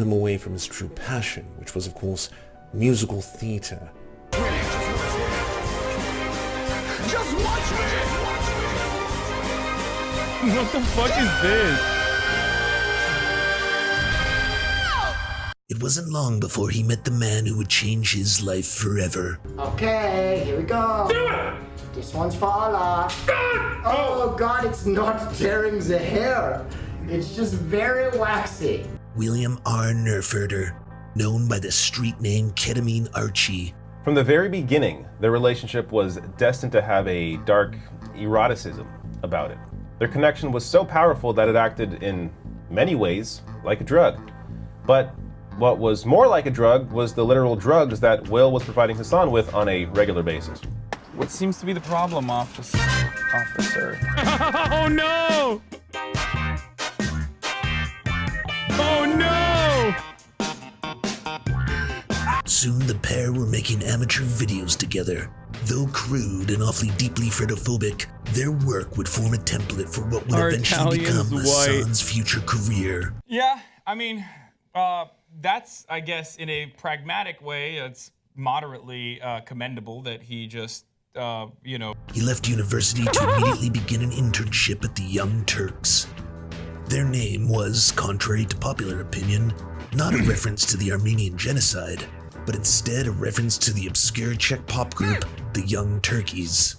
him away from his true passion, which was, of course, musical theater. Just watch me! What the fuck is this? It wasn't long before he met the man who would change his life forever. Okay, here we go. Do it! This one's for Allah. Oh God, it's not tearing the hair. It's just very waxy. William R. Nerfurter, known by the street name Ketamine Archie. From the very beginning, their relationship was destined to have a dark eroticism about it. Their connection was so powerful that it acted in many ways like a drug. But what was more like a drug was the literal drugs that Will was providing Hassan with on a regular basis. What seems to be the problem, officer? Oh no! Oh no! Soon the pair were making amateur videos together. Though crude and awfully deeply fretophobic, their work would form a template for what would eventually become Hassan's future career. Yeah, I mean, that's, I guess, in a pragmatic way, it's moderately commendable that he just, you know. He left university to immediately begin an internship at the Young Turks. Their name was, contrary to popular opinion, not a reference to the Armenian genocide, but instead a reference to the obscure Czech pop group, the Young Turkeys.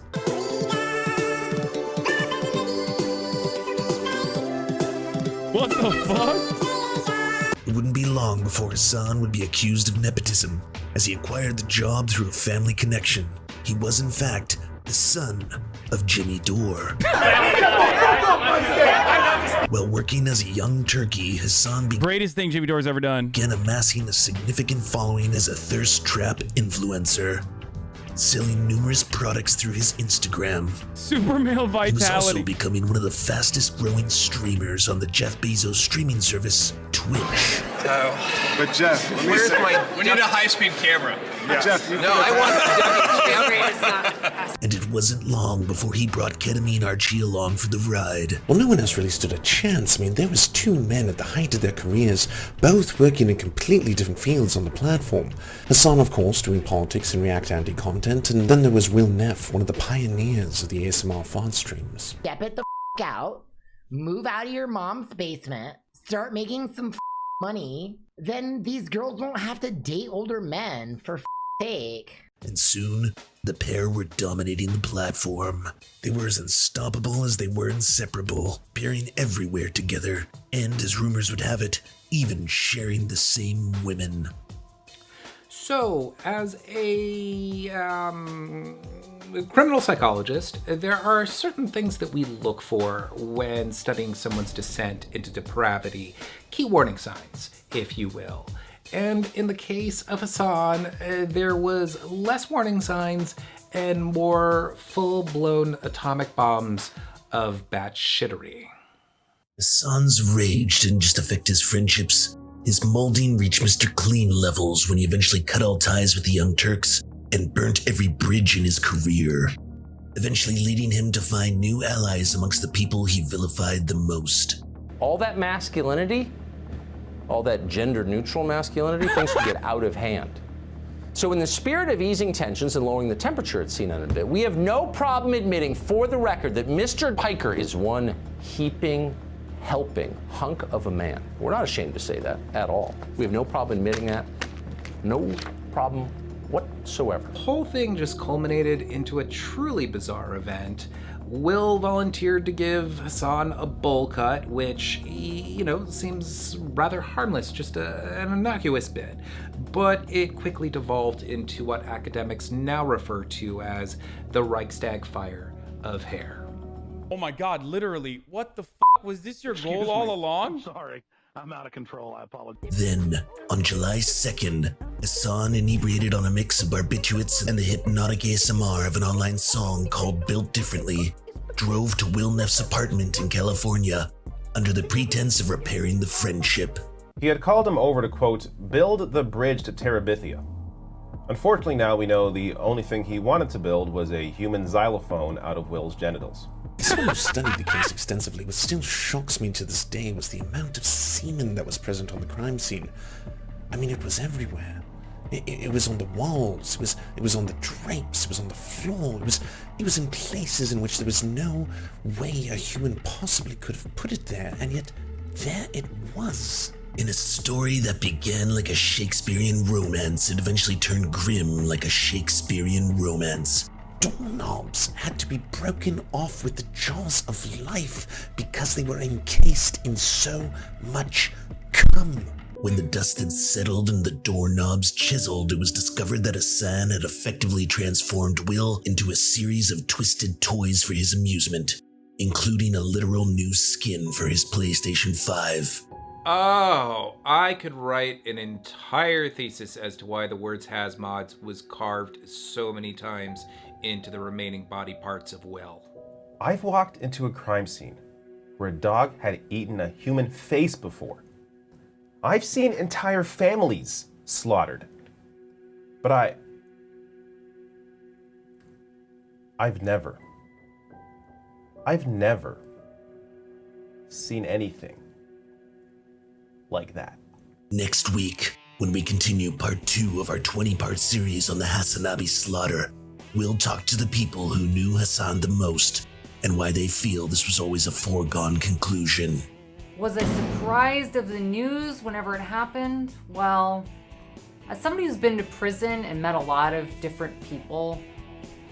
What the fuck? It wouldn't be long before Hassan would be accused of nepotism, as he acquired the job through a family connection. He was, in fact, the son of Jimmy Dore. While working as a young turkey, Hassan greatest thing Jimmy Dore's ever done. Began amassing a significant following as a thirst trap influencer, selling numerous products through his Instagram. Super male vitality. He was also becoming one of the fastest growing streamers on the Jeff Bezos streaming service, Twitch. But Jeff, we need a high-speed camera. Yes. Jeff, And it wasn't long before he brought Ketamine Archie along for the ride. Well, no one else really stood a chance. I mean, there was two men at the height of their careers, both working in completely different fields on the platform. Hassan, of course, doing politics and React anti-content, and then there was Will Neff, one of the pioneers of the ASMR fart streams. Step it the out, move out of your mom's basement, start making some money, then these girls won't have to date older men, for sake. And soon, the pair were dominating the platform. They were as unstoppable as they were inseparable, appearing everywhere together, and as rumors would have it, even sharing the same women. So, as a criminal psychologist, there are certain things that we look for when studying someone's descent into depravity. Key warning signs, if you will. And in the case of Hassan, there was less warning signs and more full-blown atomic bombs of batshittery. Hassan's rage didn't just affect his friendships. His molding reached Mr. Clean levels when he eventually cut all ties with the Young Turks and burnt every bridge in his career, eventually leading him to find new allies amongst the people he vilified the most. All that masculinity, all that gender-neutral masculinity, things could get out of hand. So in the spirit of easing tensions and lowering the temperature at Scene a bit, we have no problem admitting for the record that Mr. Piker is one heaping, helping hunk of a man. We're not ashamed to say that at all. We have no problem admitting that. No problem whatsoever. The whole thing just culminated into a truly bizarre event. Will volunteered to give Hassan a bowl cut, which, seems rather harmless, just an innocuous bit. But it quickly devolved into what academics now refer to as the Reichstag fire of hair. Oh my God, literally, what the was this your goal all along? I'm sorry. I'm out of control. I apologize. Then, on July 2nd, Hassan, inebriated on a mix of barbiturates and the hypnotic ASMR of an online song called Built Differently, drove to Will Neff's apartment in California under the pretense of repairing the friendship. He had called him over to, quote, build the bridge to Terabithia. Unfortunately, now we know the only thing he wanted to build was a human xylophone out of Will's genitals. Someone who studied the case extensively, what still shocks me to this day was the amount of semen that was present on the crime scene. I mean, it was everywhere. It was on the walls, it was on the drapes, it was on the floor, it was in places in which there was no way a human possibly could have put it there, and yet there it was. In a story that began like a Shakespearean romance, it eventually turned grim like a Shakespearean romance. Doorknobs had to be broken off with the jaws of life because they were encased in so much cum. When the dust had settled and the doorknobs chiseled, it was discovered that Hassan had effectively transformed Will into a series of twisted toys for his amusement, including a literal new skin for his PlayStation 5. Oh, I could write an entire thesis as to why the words Hasmods was carved so many times into the remaining body parts of Will. I've walked into a crime scene where a dog had eaten a human face before. I've seen entire families slaughtered. But I've never seen anything like that. Next week, when we continue part 2 of our 20-part series on the Hasanabi slaughter, we'll talk to the people who knew Hassan the most and why they feel this was always a foregone conclusion. Was I surprised of the news whenever it happened? Well, as somebody who's been to prison and met a lot of different people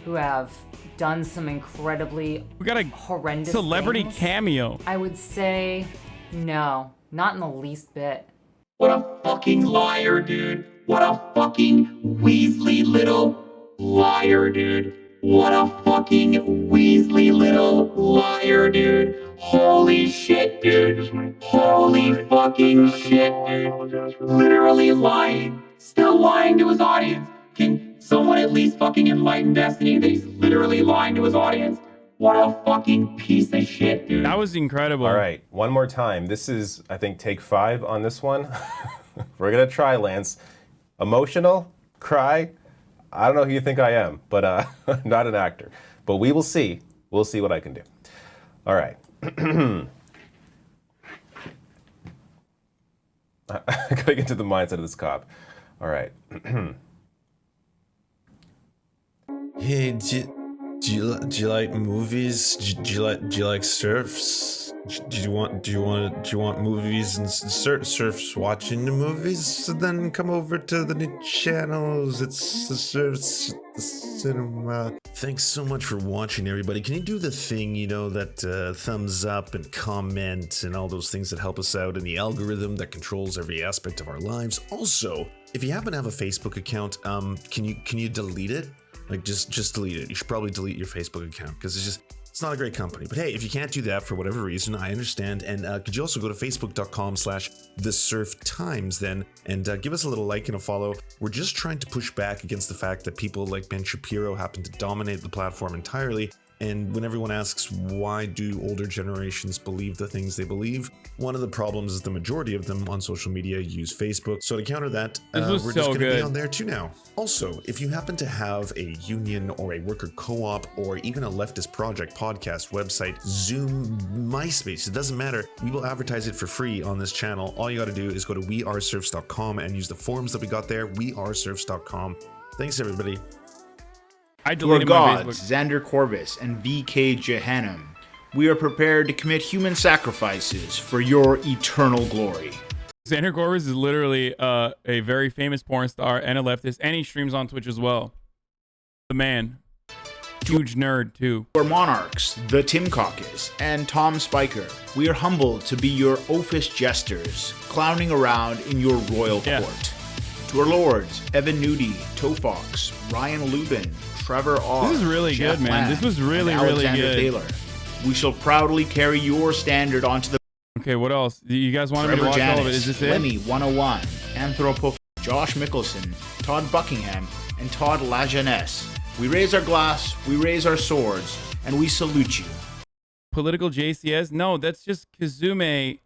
who have done some incredibly horrendous celebrity things, cameo. I would say no, not in the least bit. What a fucking liar, dude. What a fucking Weasley little liar, dude. What a fucking Weasley little liar, dude. Holy shit, dude. Holy fucking shit, dude. Literally lying. Still lying to his audience. Can someone at least fucking enlighten Destiny that he's literally lying to his audience? What a fucking piece of shit, dude. That was incredible. All right, one more time. This is, I think, take 5 on this one. We're gonna try, Lance. Emotional? Cry? I don't know who you think I am, but I'm not an actor. But we will see. We'll see what I can do. All right. I gotta get to the mindset of this cop. All right. Hey, do you like movies? Do you like surfs? Do you want movies and surfs watching the movies? So then come over to the new channels. It's the surfs, the cinema. Thanks so much for watching, everybody. Can you do the thing, that thumbs up and comment and all those things that help us out in the algorithm that controls every aspect of our lives? Also, if you happen to have a Facebook account, can you delete it? Like, just delete it. You should probably delete your Facebook account because it's not a great company. But hey, if you can't do that for whatever reason, I understand. And could you also go to facebook.com/thesurftimes then and give us a little like and a follow. We're just trying to push back against the fact that people like Ben Shapiro happen to dominate the platform entirely. And when everyone asks why do older generations believe the things they believe, one of the problems is the majority of them on social media use Facebook. So to counter that, we're just going to be on there too now. Also, if you happen to have a union or a worker co-op or even a leftist project, podcast, website, Zoom, MySpace, it doesn't matter. We will advertise it for free on this channel. All you got to do is go to wearesurfs.com and use the forms that we got there, wearesurfs.com. Thanks, everybody. I deleted We're my gods, Facebook. Xander Corbis and VK Jehanam. We are prepared to commit human sacrifices for your eternal glory. Xander Corbis is literally a very famous porn star and a leftist, and he streams on Twitch as well. The man. Huge nerd, too. We're monarchs, the Tim Caucus, and Tom Spiker. We are humbled to be your oafist jesters, clowning around in your royal court. To our lords, Evan Nudie, Tofox, Ryan Lubin, Trevor R. This is really Jeff good, man. Land, This was really, and really Alexander good. Taylor. We shall proudly carry your standard onto the Okay, what else? You guys wanted me to Trevor watch Janis, all of it. Is this it? Lemmy 101, Anthropo, Josh Mickelson, Todd Buckingham, and Todd Lajeunesse. We raise our glass, we raise our swords, and we salute you. Political JCS? No, that's just Kazume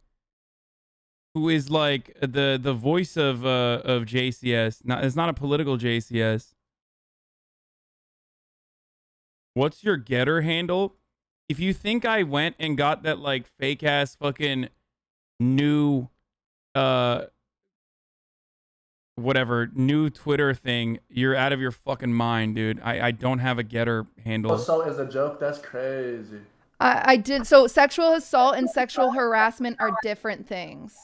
who is like the voice of JCS. It's not a political JCS. What's your Getter handle? If you think I went and got that like fake ass fucking new whatever new Twitter thing, you're out of your fucking mind, dude. I don't have a Getter handle. Assault is a joke. That's crazy. I did. So sexual assault and sexual harassment are different things.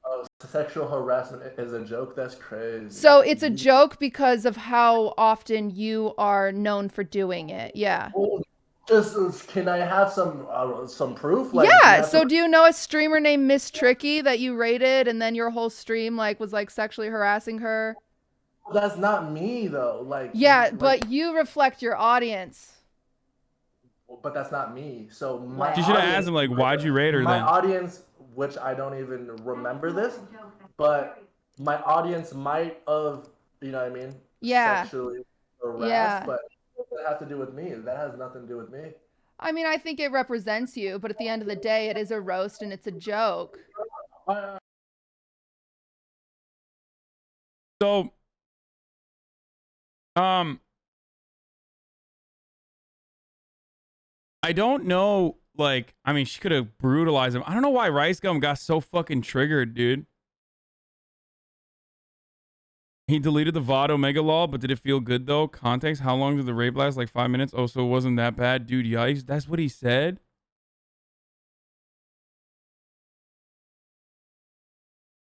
Oh, sexual harassment is a joke. That's crazy. So it's a joke because of how often you are known for doing it. Yeah. Well, just can I have some proof? Like, Yeah. So do you know a streamer named Miss Tricky that you rated, and then your whole stream like was like sexually harassing her? That's not me though. Like. Yeah, but you reflect your audience. But that's not me. So You should have asked him like, why'd you rate her my then? audience, which I don't even remember this, but my audience might have, you know what I mean? Yeah. Sexually harassed, Yeah. but it doesn't have to do with me. That has nothing to do with me. I mean, I think it represents you, but at the end of the day, it is a roast and it's a joke. So, I don't know, like, I mean, she could have brutalized him. I don't know why Rice Gum got so fucking triggered, dude. He deleted the VOD Omega law, but did it feel good, though? Context, how long did the rape last? Like 5 minutes? Oh, so it wasn't that bad? Dude, yikes. That's what he said?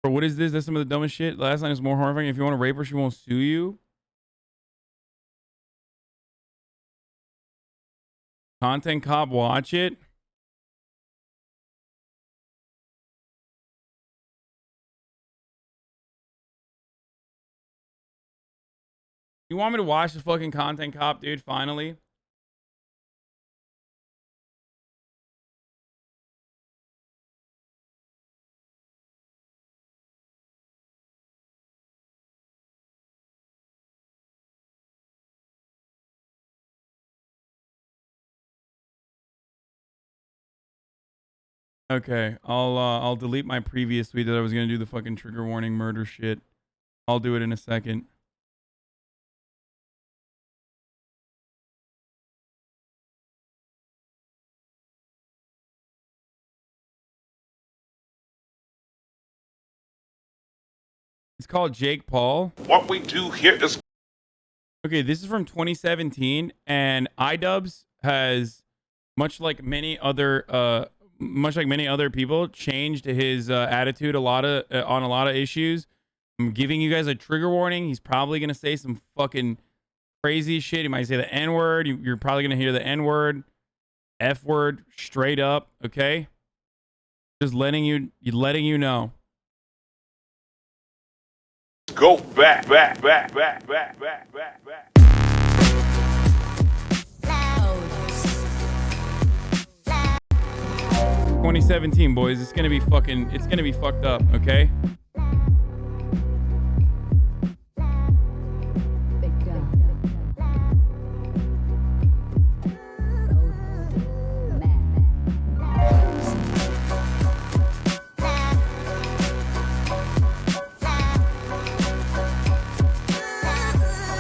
Bro, what is this? That's some of the dumbest shit. Last line is more horrifying. If you want to rape her, she won't sue you. Content cop, watch it. You want me to watch the fucking content cop, dude? Finally. Okay, I'll delete my previous tweet that I was gonna do the fucking trigger warning murder shit. I'll do it in a second. It's called Jake Paul. What we do here is Okay, this is from 2017, and iDubbbz has, much like many other people, changed his attitude on a lot of issues. I'm giving you guys a trigger warning. He's probably gonna say some fucking crazy shit. He might say the N-word. You're probably gonna hear the N-word, F-word, straight up. Okay, just letting you know. go back. 2017, boys. It's gonna be fucked up. Okay.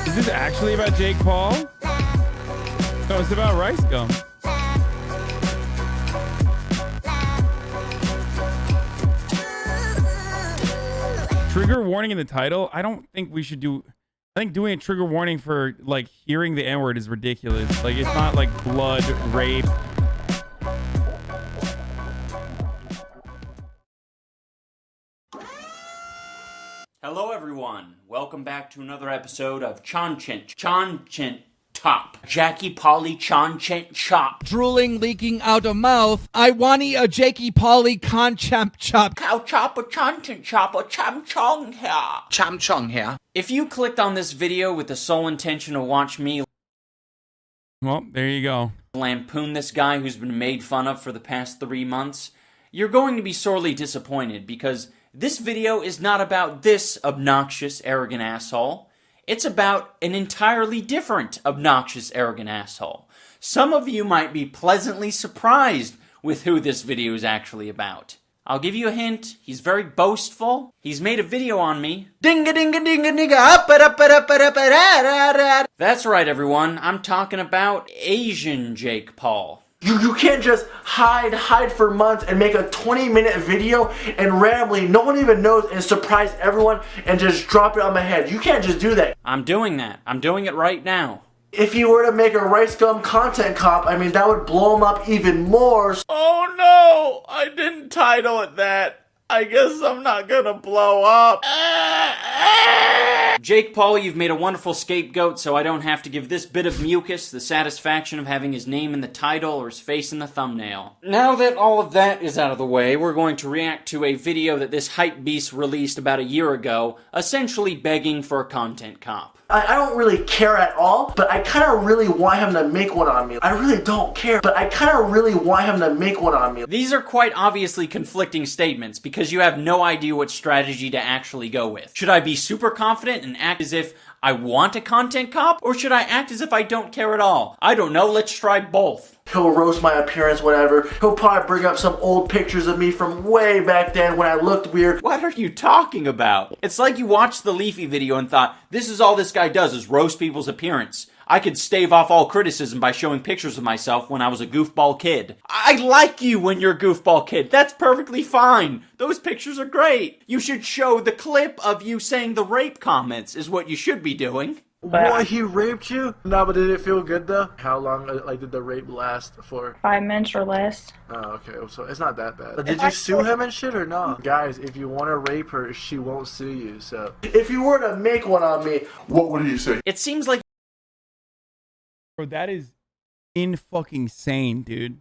Is this actually about Jake Paul? No, it's about Rice Gum. Trigger warning in the title? I don't think we should do... I think doing a trigger warning for, like, hearing the N-word is ridiculous. Like, it's not, like, blood, rape. Hello, everyone. Welcome back to another episode of Chonchent Top. Jackie Polly Chonchent Chop. Drooling, leaking out of mouth. I want a Jakey Polly Concham Chop. Cow chopper, Chonchent Chopper, Cham Chong here. Cham Chong here. If you clicked on this video with the sole intention to watch me... Well, there you go. ...lampoon this guy who's been made fun of for the past 3 months, you're going to be sorely disappointed because this video is not about this obnoxious, arrogant asshole. It's about an entirely different obnoxious, arrogant asshole. Some of you might be pleasantly surprised with who this video is actually about. I'll give you a hint. He's very boastful. He's made a video on me. That's right, everyone. I'm talking about Asian Jake Paul. You can't just hide for months and make a 20-minute video and randomly, no one even knows, and surprise everyone and just drop it on my head. You can't just do that. I'm doing that. I'm doing it right now. If you were to make a Rice Gum content cop, I mean, that would blow him up even more. Oh no! I didn't title it that. I guess I'm not gonna blow up. Jake Paul, you've made a wonderful scapegoat, so I don't have to give this bit of mucus the satisfaction of having his name in the title or his face in the thumbnail. Now that all of that is out of the way, we're going to react to a video that this hype beast released about a year ago, essentially begging for a content cop. I don't really care at all, but I kind of really want him to make one on me. I really don't care, but I kind of really want him to make one on me. These are quite obviously conflicting statements because you have no idea what strategy to actually go with. Should I be super confident and act as if I want a content cop, or should I act as if I don't care at all? I don't know, let's try both. He'll roast my appearance, whatever. He'll probably bring up some old pictures of me from way back then when I looked weird. What are you talking about? It's like you watched the Leafy video and thought, this is all this guy does is roast people's appearance. I could stave off all criticism by showing pictures of myself when I was a goofball kid. I like you when you're a goofball kid. That's perfectly fine. Those pictures are great. You should show the clip of you saying the rape comments is what you should be doing. What, he raped you? No, but did it feel good though? How long did the rape last for? 5 minutes or less. Oh, okay, so it's not that bad. Did you sue him and shit or no? Guys, if you want to rape her, she won't sue you, so. If you were to make one on me, what would you say? It seems like... Bro, that is in-fucking-sane, dude.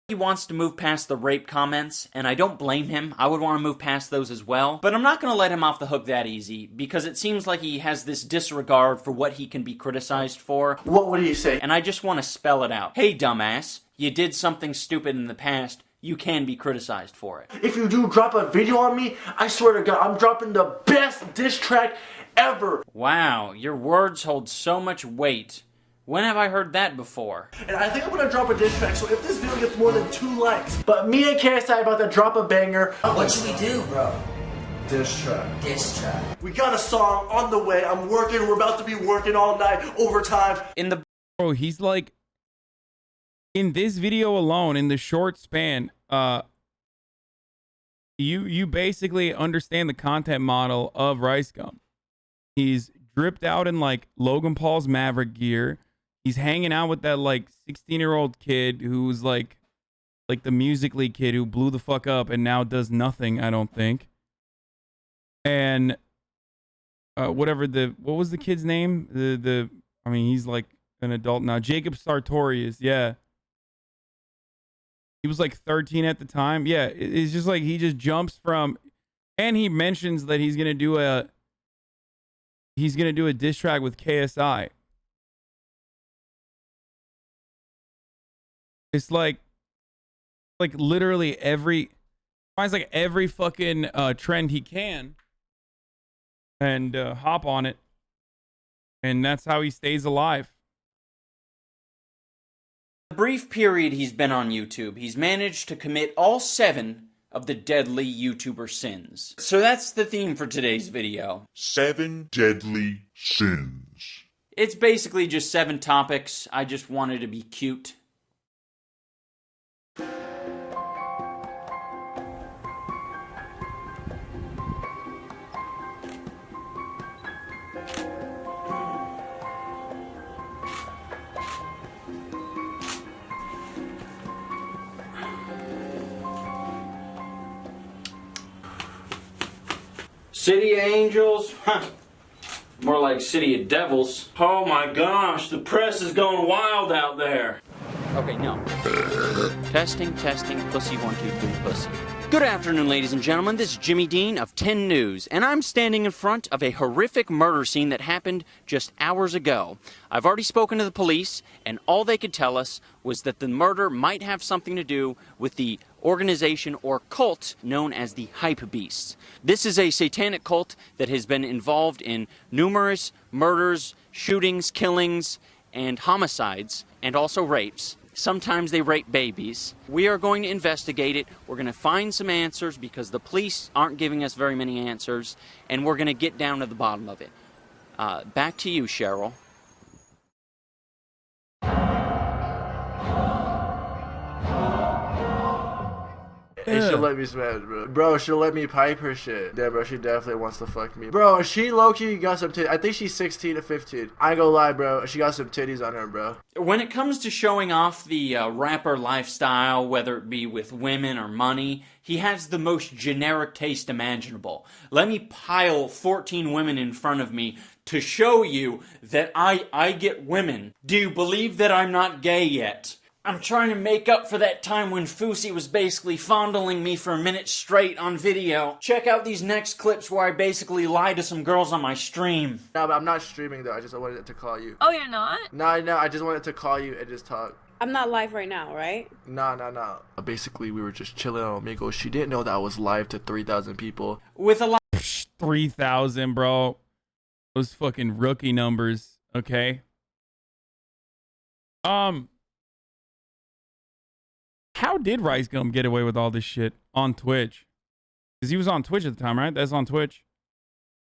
He wants to move past the rape comments, and I don't blame him. I would want to move past those as well. But I'm not going to let him off the hook that easy, because it seems like he has this disregard for what he can be criticized for. What would he say? And I just want to spell it out. Hey, dumbass, you did something stupid in the past. You can be criticized for it. If you do drop a video on me, I swear to God, I'm dropping the best diss track ever. Wow, your words hold so much weight. When have I heard that before? And I think I'm gonna drop a diss track, so if this video gets more than 2 likes, but me and KSI about to drop a banger. What should we do, bro? Diss track. Diss track. We got a song on the way. I'm working. We're about to be working all night, overtime. Bro, he's like, in this video alone, in the short span, you basically understand the content model of Rice Gum. He's dripped out in like Logan Paul's Maverick gear. He's hanging out with that like 16-year-old kid who's like the Musical.ly kid who blew the fuck up and now does nothing, I don't think. And what was the kid's name? I mean, he's like an adult now. Jacob Sartorius, yeah. He was like 13 at the time. Yeah, it's just like he just jumps from, and he mentions that he's gonna do a diss track with KSI. It's like literally finds like every fucking trend he can and hop on it, and that's how he stays alive. The brief period he's been on YouTube, he's managed to commit all 7 of the deadly YouTuber sins. So that's the theme for today's video. 7 deadly sins. It's basically just 7 topics. I just wanted to be cute. City of Angels? Huh. More like City of Devils. Oh my gosh, the press is going wild out there. Okay, no. Testing, pussy 1, 2, 3, pussy. Good afternoon, ladies and gentlemen. This is Jimmy Dean of 10 News, and I'm standing in front of a horrific murder scene that happened just hours ago. I've already spoken to the police, and all they could tell us was that the murder might have something to do with the organization or cult known as the Hype Beasts. This is a satanic cult that has been involved in numerous murders, shootings, killings, and homicides, and also rapes. Sometimes they rape babies. We are going to investigate it. We're going to find some answers because the police aren't giving us very many answers, and we're going to get down to the bottom of it. Back to you, Cheryl. And she'll let me smash, bro. Bro, she'll let me pipe her shit. Yeah, bro, she definitely wants to fuck me. Bro, she low-key got some titties. I think she's 16 or 15. I ain't gonna lie, bro. She got some titties on her, bro. When it comes to showing off the rapper lifestyle, whether it be with women or money, he has the most generic taste imaginable. Let me pile 14 women in front of me to show you that I get women. Do you believe that I'm not gay yet? I'm trying to make up for that time when Fousey was basically fondling me for a minute straight on video. Check out these next clips where I basically lie to some girls on my stream. No, but I'm not streaming though. I just wanted to call you. Oh, you're not? No, I just wanted to call you and just talk. I'm not live right now, right? No. Basically, we were just chilling on Omegle. She didn't know that I was live to 3,000 people. With a lot. 3,000, bro. Those fucking rookie numbers. Okay. How did Rice Gum get away with all this shit on Twitch? Because he was on Twitch at the time, right? That's on Twitch.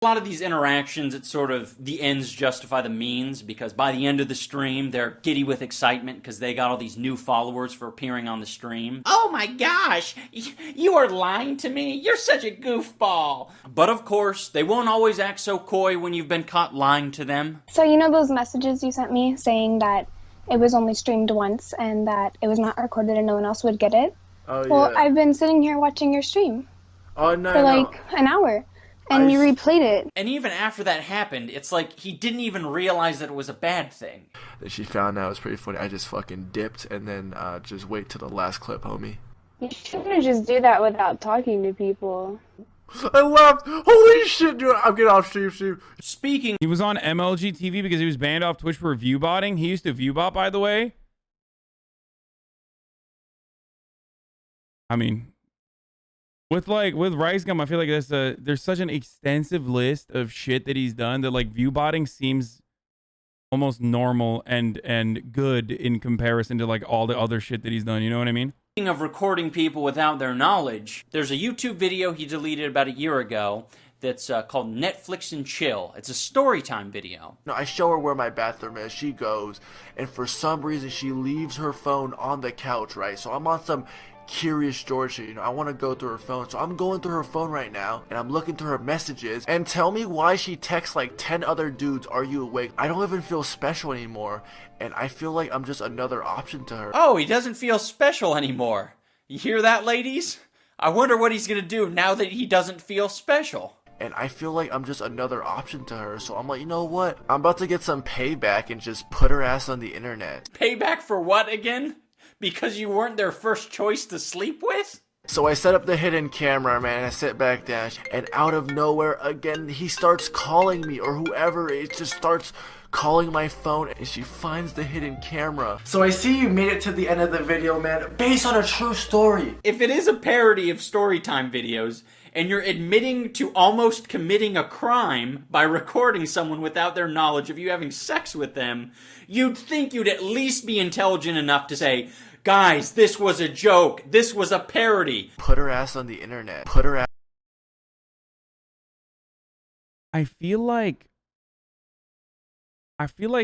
A lot of these interactions, it's sort of the ends justify the means, because by the end of the stream, they're giddy with excitement because they got all these new followers for appearing on the stream. Oh my gosh, you are lying to me? You're such a goofball. But of course, they won't always act so coy when you've been caught lying to them. So you know those messages you sent me saying that it was only streamed once and that it was not recorded and no one else would get it? Oh, well, yeah. I've been sitting here watching your stream for like an hour. And you replayed it. And even after that happened, it's like he didn't even realize that it was a bad thing. Then she found out. It was pretty funny. I just fucking dipped and then just wait till the last clip, homie. You shouldn't just do that without talking to people. I left. Holy shit, dude. I'm getting off stream. Speaking, he was on MLG TV because he was banned off Twitch for view botting. He used to view bot, by the way. I mean, with Rice Gum, I feel like there's such an extensive list of shit that he's done that like view botting seems almost normal and good in comparison to like all the other shit that he's done. You know what I mean? Speaking of recording people without their knowledge, there's a YouTube video he deleted about a year ago that's called Netflix and Chill. It's a story time video. No, I show her where my bathroom is. She goes, and for some reason she leaves her phone on the couch, right? So I'm on some curious storage shit, I want to go through her phone. So I'm going through her phone right now, and I'm looking through her messages, and tell me why she texts like 10 other dudes, "Are you awake?" I don't even feel special anymore, and I feel like I'm just another option to her. Oh, he doesn't feel special anymore. You hear that, ladies? I wonder what he's gonna do now that he doesn't feel special. And I feel like I'm just another option to her, so I'm like, you know what? I'm about to get some payback and just put her ass on the internet. Payback for what again? Because you weren't their first choice to sleep with? So I set up the hidden camera, man, and I sit back down, and out of nowhere, again, he starts calling me, or whoever, it just starts calling my phone, and she finds the hidden camera. So I see you made it to the end of the video, man, based on a true story. If it is a parody of storytime videos, and you're admitting to almost committing a crime by recording someone without their knowledge of you having sex with them, you'd think you'd at least be intelligent enough to say, guys, this was a joke. This was a parody. Put her ass on the internet. Put her ass. I feel like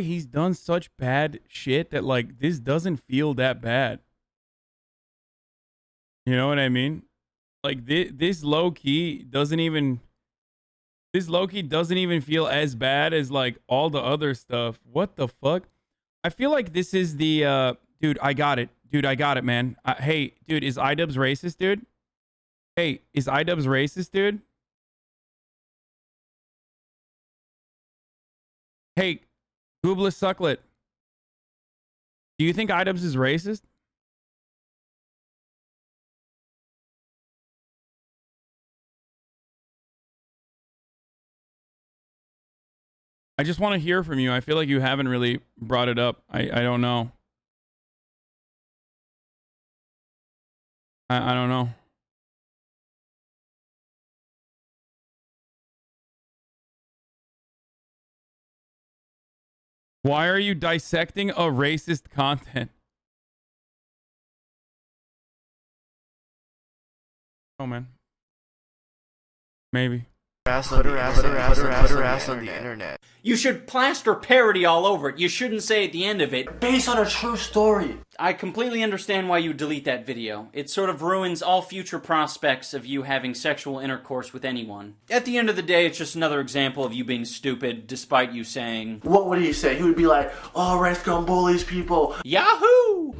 he's done such bad shit that like this doesn't feel that bad. You know what I mean? Like this low key doesn't even feel as bad as like all the other stuff. What the fuck? I feel like this is the dude, I got it. Dude, I got it, man. Hey, dude, is iDubbbz racist, dude? Hey, is iDubbbz racist, dude? Hey, Goobless Sucklet. Do you think iDubbbz is racist? I just want to hear from you. I feel like you haven't really brought it up. I don't know. I don't know. Why are you dissecting a racist content? Oh man. Maybe. Put her ass on the internet. You should plaster parody all over it. You shouldn't say at the end of it, Based on a true story. I completely understand why you delete that video. It sort of ruins all future prospects of you having sexual intercourse with anyone. At the end of the day, it's just another example of you being stupid, despite you saying... What would he say? He would be like, oh, Rice Gum bullies people. Yahoo!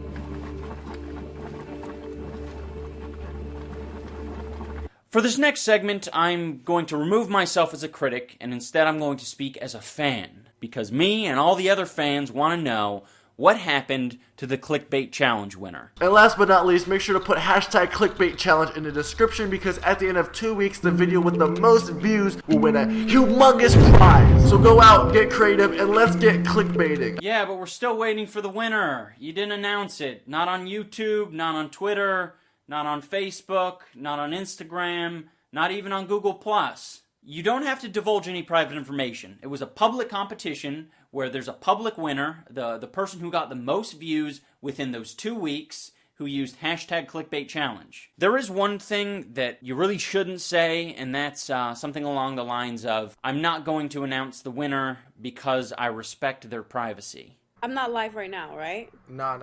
For this next segment, I'm going to remove myself as a critic, and instead I'm going to speak as a fan. Because me and all the other fans want to know what happened to the clickbait challenge winner. And last but not least, make sure to put hashtag clickbait challenge in the description, because at the end of 2 weeks, the video with the most views will win a humongous prize. So go out, get creative, and let's get clickbaiting. Yeah, but we're still waiting for the winner. You didn't announce it. Not on YouTube, not on Twitter, not on Facebook, not on Instagram, not even on Google+. You don't have to divulge any private information. It was a public competition where there's a public winner, the person who got the most views within those 2 weeks, who used hashtag clickbait challenge. There is one thing that you really shouldn't say, and that's something along the lines of, I'm not going to announce the winner because I respect their privacy. I'm not live right now, right? No.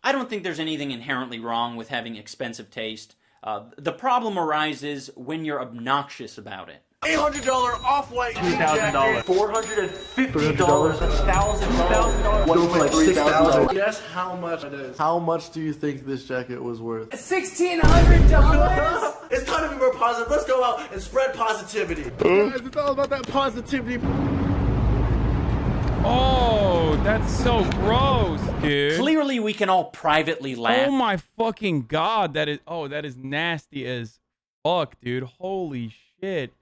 I don't think there's anything inherently wrong with having expensive taste. The problem arises when you're obnoxious about it. $800 off-white $2,000. $450, $1,000. Go for like $6,000. Guess how much it is. How much do you think this jacket was worth? $1,600. It's time to be more positive. Let's go out and spread positivity. Guys, it's all about that positivity. Oh, that's so gross, dude. Clearly, we can all privately laugh. Oh my fucking god, that is nasty as fuck, dude. Holy shit.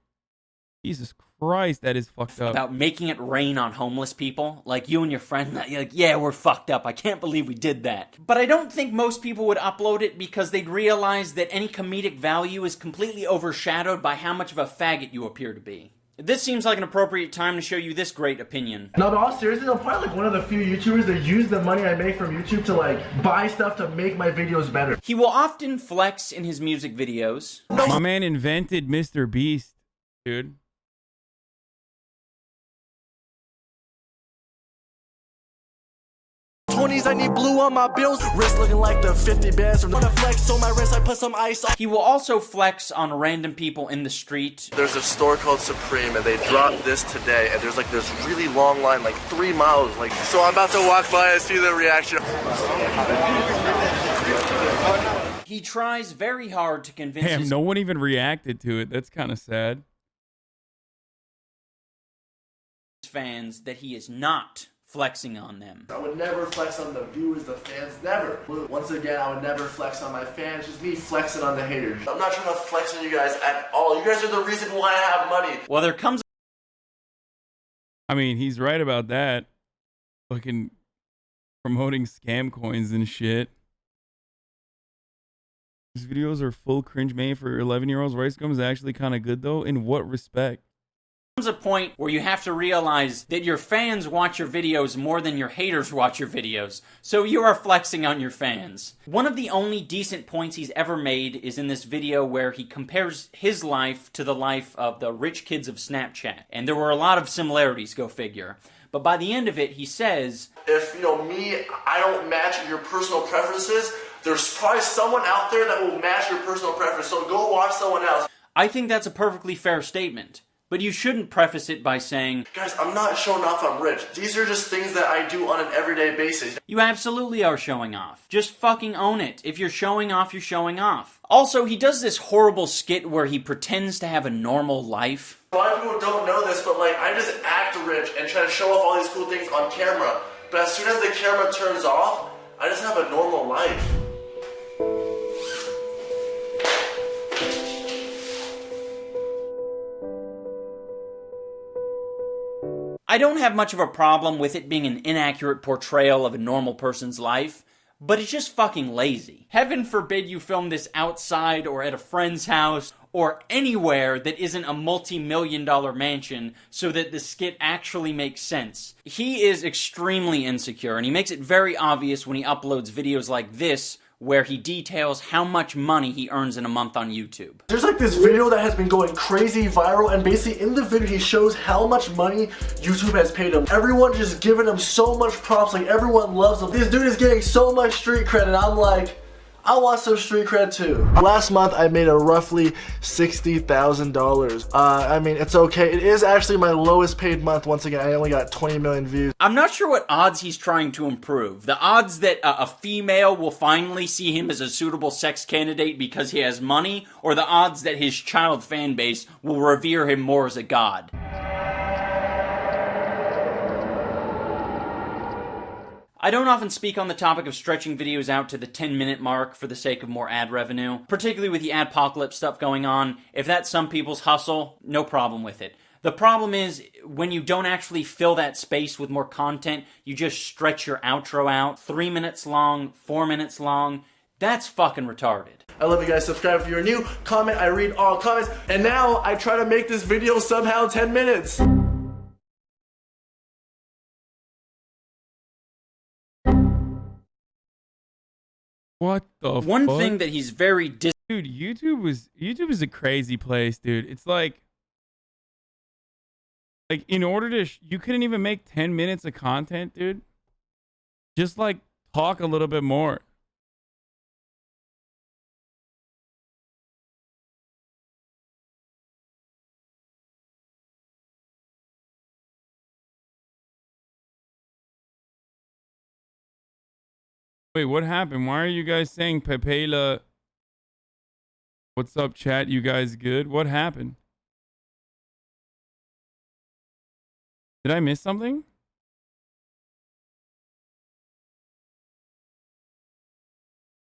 Jesus Christ, that is fucked up. About making it rain on homeless people. Like you and your friend, you're like, yeah, we're fucked up. I can't believe we did that. But I don't think most people would upload it because they'd realize that any comedic value is completely overshadowed by how much of a faggot you appear to be. This seems like an appropriate time to show you this great opinion. No, but all seriously, I'm probably like one of the few YouTubers that use the money I make from YouTube to like buy stuff to make my videos better. He will often flex in his music videos. My man invented Mr. Beast, dude. I need blue on my bills. Wrist looking like the 50 bands from the flex on my wrist. I put some ice on. He will also flex on random people in the street. There's a store called Supreme, and they dropped this today, and there's like this really long line, like 3 miles. Like, so I'm about to walk by and see the reaction. He tries very hard to convince Damn, no one even reacted to it. That's kind of sad. his fans that he is not flexing on them. I would never flex on the viewers, the fans, never. Once again, I would never flex on my fans, just me flexing on the haters. I'm not trying to flex on you guys at all. You guys are the reason why I have money. Well, there comes... I mean, he's right about that. Fucking promoting scam coins and shit. These videos are full cringe made for 11-year-olds. Rice Gum is actually kind of good, though. In what respect? Comes a point where you have to realize that your fans watch your videos more than your haters watch your videos. So you are flexing on your fans. One of the only decent points he's ever made is in this video where he compares his life to the life of the rich kids of Snapchat. And there were a lot of similarities, go figure. But by the end of it, he says, if, I don't match your personal preferences, there's probably someone out there that will match your personal preference, so go watch someone else. I think that's a perfectly fair statement. But you shouldn't preface it by saying, guys, I'm not showing off I'm rich. These are just things that I do on an everyday basis. You absolutely are showing off. Just fucking own it. If you're showing off, you're showing off. Also, he does this horrible skit where he pretends to have a normal life. A lot of people don't know this, but I just act rich and try to show off all these cool things on camera. But as soon as the camera turns off, I just have a normal life. I don't have much of a problem with it being an inaccurate portrayal of a normal person's life, but it's just fucking lazy. Heaven forbid you film this outside or at a friend's house or anywhere that isn't a multi-million-dollar mansion so that the skit actually makes sense. He is extremely insecure, and he makes it very obvious when he uploads videos like this, where he details how much money he earns in a month on YouTube. There's like this video that has been going crazy viral, and basically in the video he shows how much money YouTube has paid him. Everyone just giving him so much props, like everyone loves him. This dude is getting so much street cred, and I'm like, I want some street cred too. Last month I made a roughly $60,000. I mean, it's okay. It is actually my lowest paid month. Once again, I only got 20 million views. I'm not sure what odds he's trying to improve. The odds that a female will finally see him as a suitable sex candidate because he has money, or the odds that his child fan base will revere him more as a god. I don't often speak on the topic of stretching videos out to the 10-minute mark for the sake of more ad revenue, particularly with the adpocalypse stuff going on. If that's some people's hustle, no problem with it. The problem is, when you don't actually fill that space with more content, you just stretch your outro out, 3 minutes long, 4 minutes long. That's fucking retarded. I love you guys. Subscribe if you're new. Comment. I read all comments. And now I try to make this video somehow 10 minutes. What the One fuck? thing that he's very dude, YouTube is a crazy place, dude. It's like in order to you couldn't even make 10 minutes of content, dude. Just like talk a little bit more. Wait, what happened? Why are you guys saying Pepela? What's up, chat? You guys good? What happened? Did I miss something?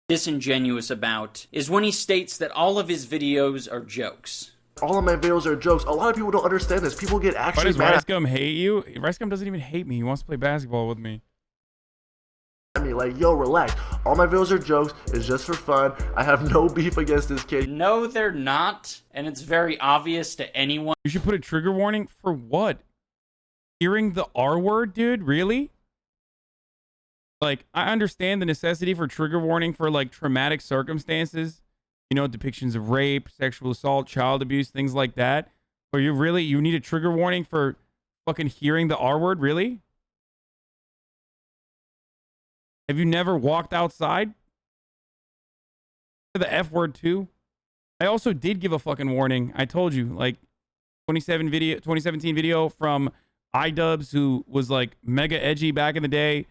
disingenuous about is when he states that all of his videos are jokes. All of my videos are jokes. A lot of people don't understand this. People get Why actually does mad Ricegum hate you? Ricegum doesn't even hate me. He wants to play basketball with me. at me. Like, yo, relax. All my videos are jokes. It's just for fun. I have no beef against this kid. No, they're not. And it's very obvious to anyone. You should put a trigger warning for what? Hearing the R word, dude? Really? Like, I understand the necessity for trigger warning for, like, traumatic circumstances. You know, depictions of rape, sexual assault, child abuse, things like that. But you need a trigger warning for fucking hearing the R word? Really? Have you never walked outside? The F word too? I also did give a fucking warning. I told you, like, 2017 video from iDubbbz, who was like mega edgy back in the day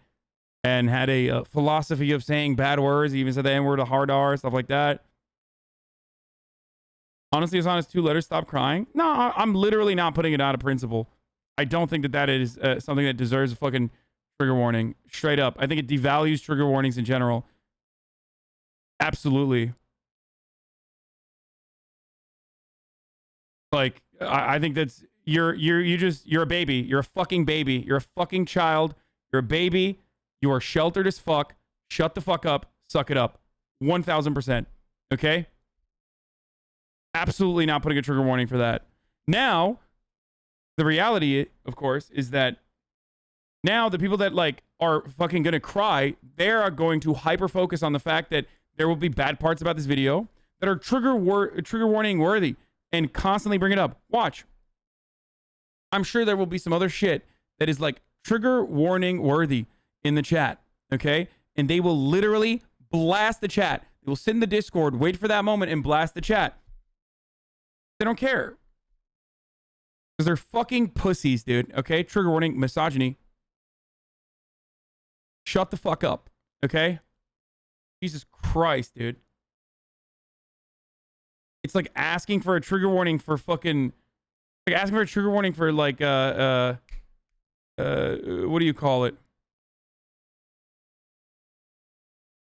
and had a philosophy of saying bad words. He even said the N-word, a hard R, stuff like that. Honestly, it's on his 2 letters. Stop crying. No, I'm literally not putting it out of principle. I don't think that is something that deserves a fucking trigger warning. Straight up. I think it devalues trigger warnings in general. Absolutely. Like, I think that's you're a baby. You're a fucking baby. You're a fucking child. You're a baby. You are sheltered as fuck. Shut the fuck up. Suck it up. 1000%. Okay? Absolutely not putting a trigger warning for that. Now, the reality, of course, is that now the people that like are fucking gonna cry, they are going to hyper focus on the fact that there will be bad parts about this video that are trigger warning worthy and constantly bring it up. Watch. I'm sure there will be some other shit that is like trigger warning worthy in the chat. Okay? And they will literally blast the chat. They will sit in the Discord, wait for that moment, and blast the chat. They don't care. Because they're fucking pussies, dude. Okay? Trigger warning, misogyny. Shut the fuck up. Okay? Jesus Christ, dude. It's like asking for a trigger warning for fucking... Like asking for a trigger warning for like, what do you call it?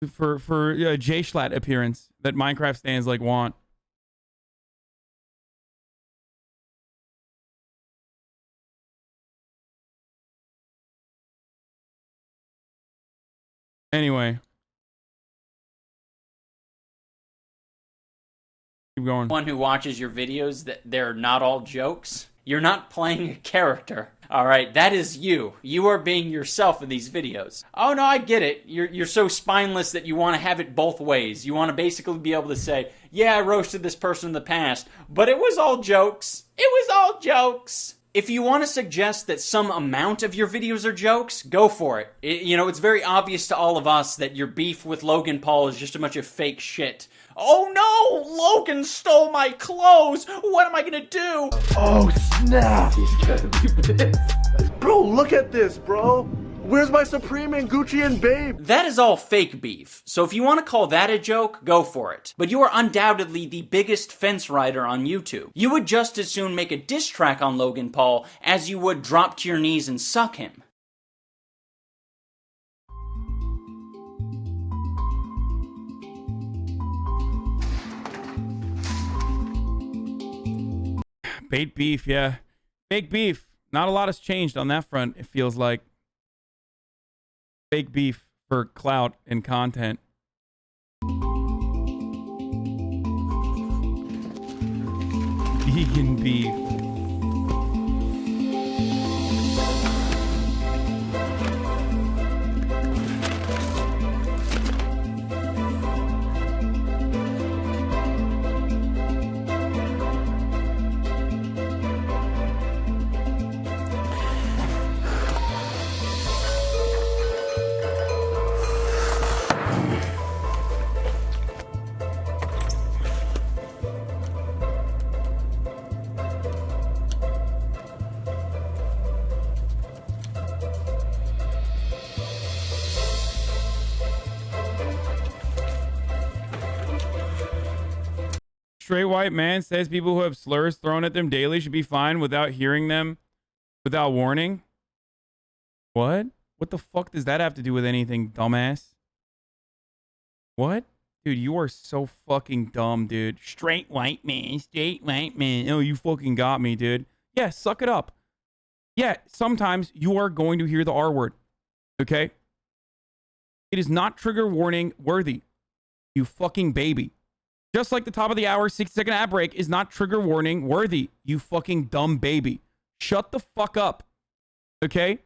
For J-Schlatt appearance that Minecraft stands like want. Anyway, Keep going. One who watches your videos that they're not all jokes. You're not playing a character. All right, that is you. You are being yourself in these videos. Oh no, I get it. You're so spineless that you want to have it both ways. You want to basically be able to say, yeah, I roasted this person in the past, but it was all jokes. It was all jokes. If you want to suggest that some amount of your videos are jokes, go for it. It's very obvious to all of us that your beef with Logan Paul is just a bunch of fake shit. Oh no! Logan stole my clothes! What am I gonna do? Oh snap! He's gonna be pissed. Bro, look at this, bro. Where's my Supreme and Gucci and Babe? That is all fake beef. So if you want to call that a joke, go for it. But you are undoubtedly the biggest fence rider on YouTube. You would just as soon make a diss track on Logan Paul as you would drop to your knees and suck him. Bait beef, yeah. Fake beef. Not a lot has changed on that front, it feels like. Fake beef for clout and content. Vegan beef. Straight white man says people who have slurs thrown at them daily should be fine without hearing them without warning. What? What the fuck does that have to do with anything, dumbass? What? Dude, you are so fucking dumb, dude. Straight white man. Oh, you fucking got me, dude. Yeah, suck it up. Yeah, sometimes you are going to hear the R word. Okay? It is not trigger warning worthy. You fucking baby. Just like the top of the hour, 60-second ad break is not trigger warning worthy. You fucking dumb baby. Shut the fuck up. Okay?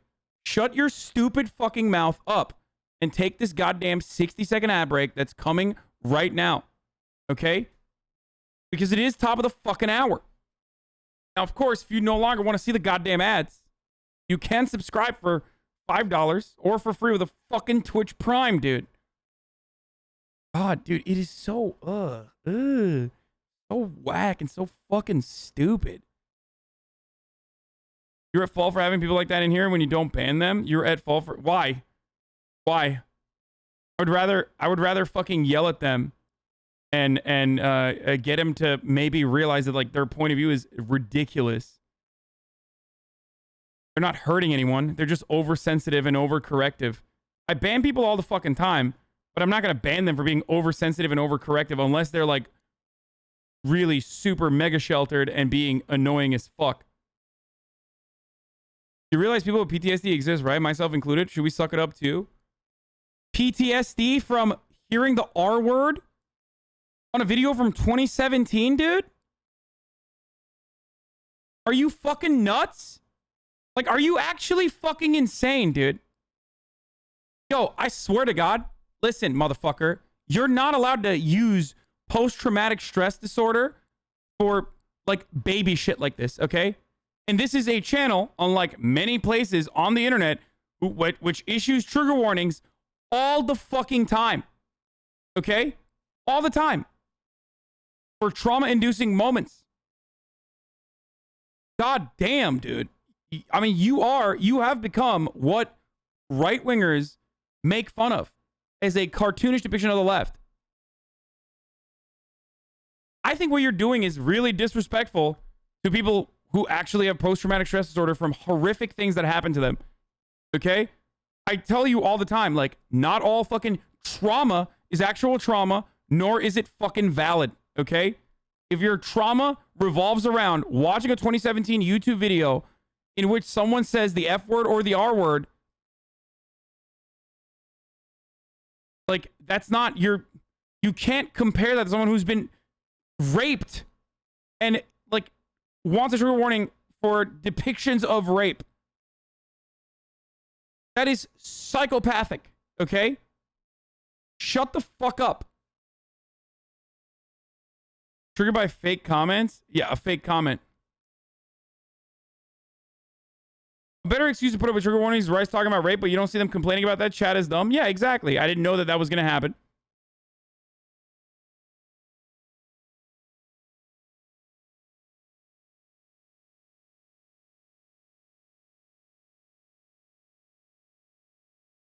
Shut your stupid fucking mouth up and take this goddamn 60-second ad break that's coming right now. Okay? Because it is top of the fucking hour. Now, of course, if you no longer want to see the goddamn ads, you can subscribe for $5 or for free with a fucking Twitch Prime, dude. God, dude, it is so, so whack and so fucking stupid. You're at fault for having people like that in here when you don't ban them. You're at fault for, why? Why? I would rather fucking yell at them and get them to maybe realize that like their point of view is ridiculous. They're not hurting anyone. They're just oversensitive and overcorrective. I ban people all the fucking time. But I'm not going to ban them for being oversensitive and overcorrective unless they're like really super mega sheltered and being annoying as fuck. You realize people with PTSD exist, right? Myself included. Should we suck it up too? PTSD from hearing the R word on a video from 2017, dude? Are you fucking nuts? Like, are you actually fucking insane, dude? Yo, I swear to God. Listen, motherfucker, you're not allowed to use post-traumatic stress disorder for, like, baby shit like this, okay? And this is a channel, unlike many places on the internet, which issues trigger warnings all the fucking time, okay? All the time. For trauma-inducing moments. God damn, dude. I mean, you have become what right-wingers make fun of. As a cartoonish depiction of the left. I think what you're doing is really disrespectful to people who actually have post-traumatic stress disorder from horrific things that happen to them. Okay? I tell you all the time, like, not all fucking trauma is actual trauma, nor is it fucking valid. Okay? If your trauma revolves around watching a 2017 YouTube video in which someone says the F word or the R word, like, that's not you can't compare that to someone who's been raped and like wants a trigger warning for depictions of rape. That is psychopathic, okay? Shut the fuck up. Triggered by fake comments? Yeah, a fake comment. A better excuse to put up with trigger warnings is Rice talking about rape, but you don't see them complaining about that. Chat is dumb. Yeah, exactly. I didn't know that that was going to happen.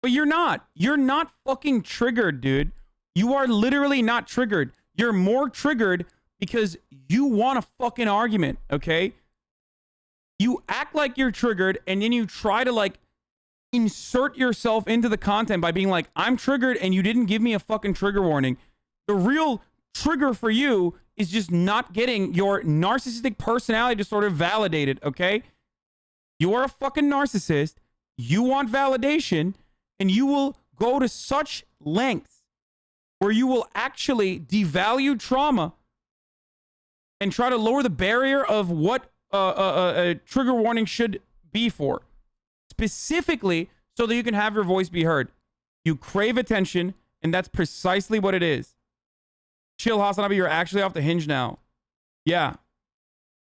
But you're not. You're not fucking triggered, dude. You are literally not triggered. You're more triggered because you want a fucking argument, okay? You act like you're triggered and then you try to like insert yourself into the content by being like, I'm triggered and you didn't give me a fucking trigger warning. The real trigger for you is just not getting your narcissistic personality disorder validated, okay? You are a fucking narcissist. You want validation. And you will go to such lengths where you will actually devalue trauma and try to lower the barrier of what a trigger warning should be for. Specifically so that you can have your voice be heard. You crave attention, and that's precisely what it is. Chill, Hasanabi, you're actually off the hinge now. Yeah,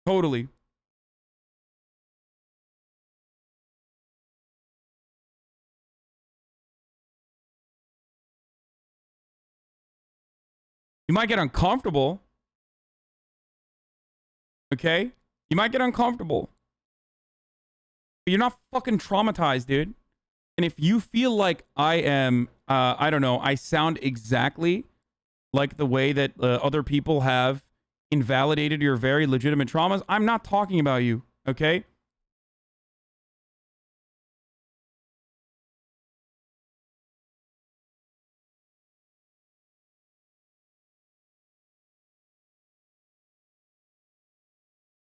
totally. You might get uncomfortable. Okay? You might get uncomfortable. But you're not fucking traumatized, dude. And if you feel like I am, I don't know, I sound exactly like the way that other people have invalidated your very legitimate traumas, I'm not talking about you. Okay?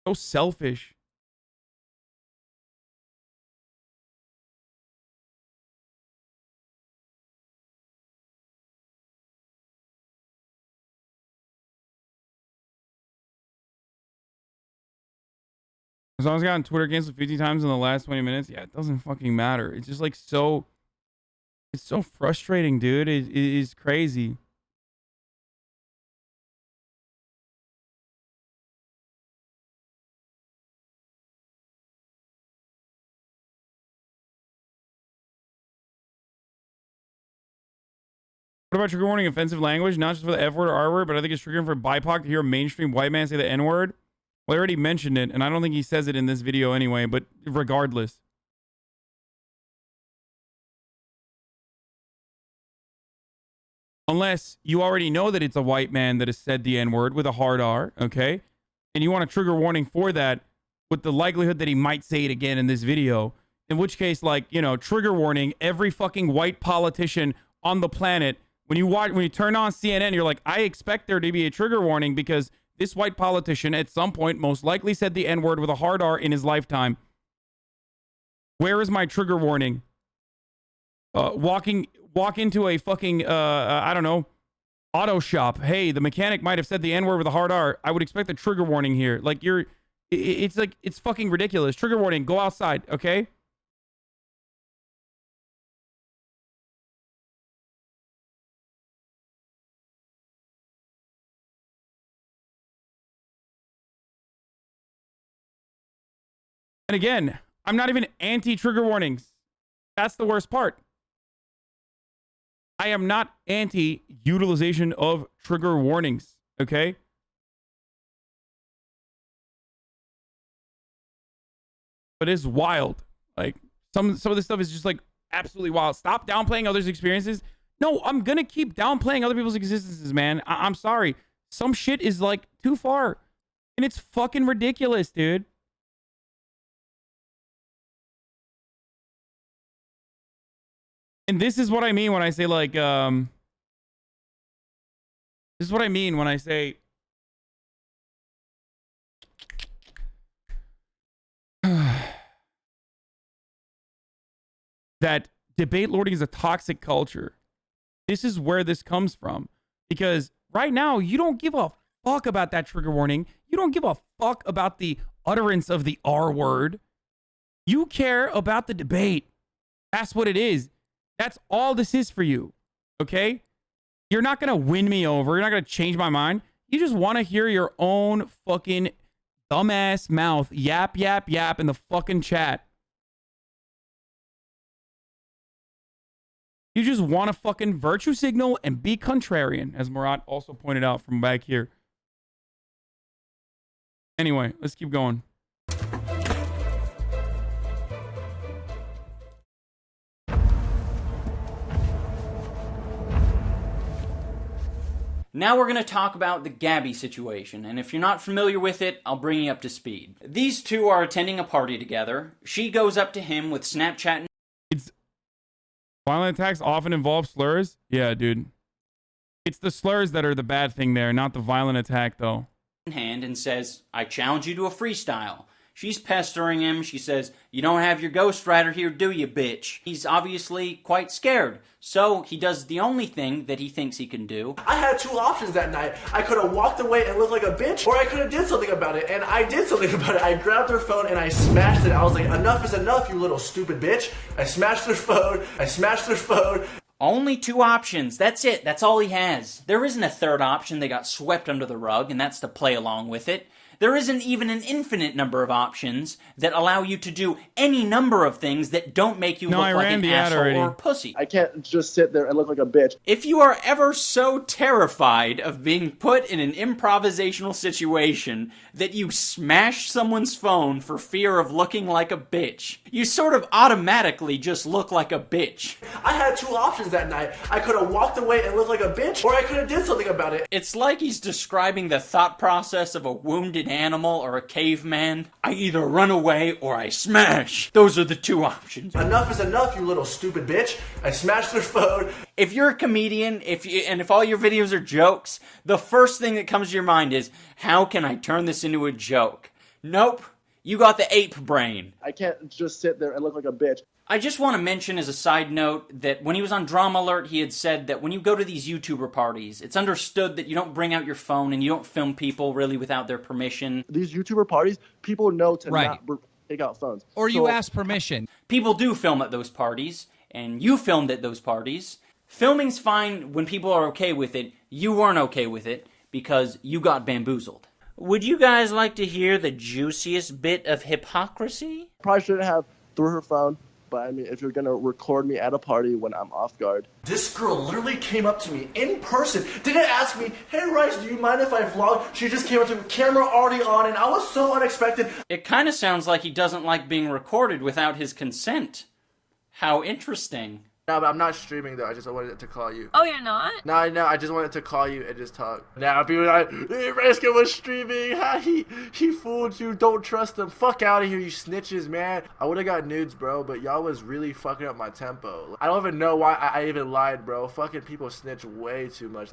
So selfish. As long as I got on Twitter canceled 50 times in the last 20 minutes, yeah, it doesn't fucking matter. It's just like so, it's so frustrating, dude. It is crazy. What about trigger warning offensive language? Not just for the F word or R word, but I think it's triggering for BIPOC to hear a mainstream white man say the N word. Well, I already mentioned it, and I don't think he says it in this video anyway, but regardless. Unless you already know that it's a white man that has said the N word with a hard R, okay? And you want a trigger warning for that with the likelihood that he might say it again in this video. In which case, like, you know, trigger warning, every fucking white politician on the planet. When you turn on CNN, you're like, I expect there to be a trigger warning because this white politician at some point most likely said the N-word with a hard R in his lifetime. Where is my trigger warning? Walk into a fucking, I don't know, auto shop. Hey, the mechanic might have said the N-word with a hard R. I would expect a trigger warning here. Like, it's like, it's fucking ridiculous. Trigger warning, go outside, okay? And again, I'm not even anti-trigger warnings. That's the worst part. I am not anti-utilization of trigger warnings, okay? But it's wild. Like, some of this stuff is just, like, absolutely wild. Stop downplaying others' experiences. No, I'm gonna keep downplaying other people's existences, man. I'm sorry. Some shit is, like, too far. And it's fucking ridiculous, dude. And this is what I mean when I say, like, this is what I mean when I say that debate lording is a toxic culture. This is where this comes from. Because right now, you don't give a fuck about that trigger warning. You don't give a fuck about the utterance of the R word. You care about the debate. That's what it is. That's all this is for you. Okay? You're not going to win me over. You're not going to change my mind. You just want to hear your own fucking dumbass mouth yap, yap, yap in the fucking chat. You just want to fucking virtue signal and be contrarian, as Murat also pointed out from back here. Anyway, let's keep going. Now we're going to talk about the Gabby situation, and if you're not familiar with it, I'll bring you up to speed. These two are attending a party together. She goes up to him with Snapchat. Violent attacks often involve slurs? Yeah, dude. It's the slurs that are the bad thing there, not the violent attack, though. In hand and says, I challenge you to a freestyle. She's pestering him. She says, you don't have your ghostwriter here, do you, bitch? He's obviously quite scared. So he does the only thing that he thinks he can do. I had two options that night. I could have walked away and looked like a bitch, or I could have did something about it, and I did something about it. I grabbed her phone and I smashed it. I was like, enough is enough, you little stupid bitch. I smashed her phone. Only two options. That's it. That's all he has. There isn't a third option that got swept under the rug, and that's to play along with it. There isn't even an infinite number of options that allow you to do any number of things that don't make you look like an asshole or a pussy. I can't just sit there and look like a bitch. If you are ever so terrified of being put in an improvisational situation that you smash someone's phone for fear of looking like a bitch, you sort of automatically just look like a bitch. I had two options that night. I could have walked away and looked like a bitch, or I could have did something about it. It's like he's describing the thought process of a wounded animal or a caveman. I either run away or I smash. Those are the two options. Enough is enough, you little stupid bitch. I smashed their phone. If you're a comedian, if all your videos are jokes, the first thing that comes to your mind is, how can I turn this into a joke? Nope. You got the ape brain. I can't just sit there and look like a bitch. I just want to mention as a side note that when he was on Drama Alert, he had said that when you go to these YouTuber parties, it's understood that you don't bring out your phone and you don't film people really without their permission. These YouTuber parties, people know to not take out phones. Or you ask permission. People do film at those parties, and you filmed at those parties. Filming's fine when people are okay with it. You weren't okay with it because you got bamboozled. Would you guys like to hear the juiciest bit of hypocrisy? Probably shouldn't have threw her phone. But I mean, if you're gonna record me at a party when I'm off guard. This girl literally came up to me in person, didn't ask me, hey Rice, do you mind if I vlog? She just came up to me, camera already on, and I was so unexpected. It kind of sounds like he doesn't like being recorded without his consent. How interesting. No, but I'm not streaming though, I just wanted to call you. Oh, you're not? No, I just wanted to call you and just talk. Now people are like, hey, Reskin was streaming, he fooled you, don't trust him. Fuck out of here, you snitches, man. I would've got nudes, bro, but y'all was really fucking up my tempo. I don't even know why I even lied, bro. Fucking people snitch way too much.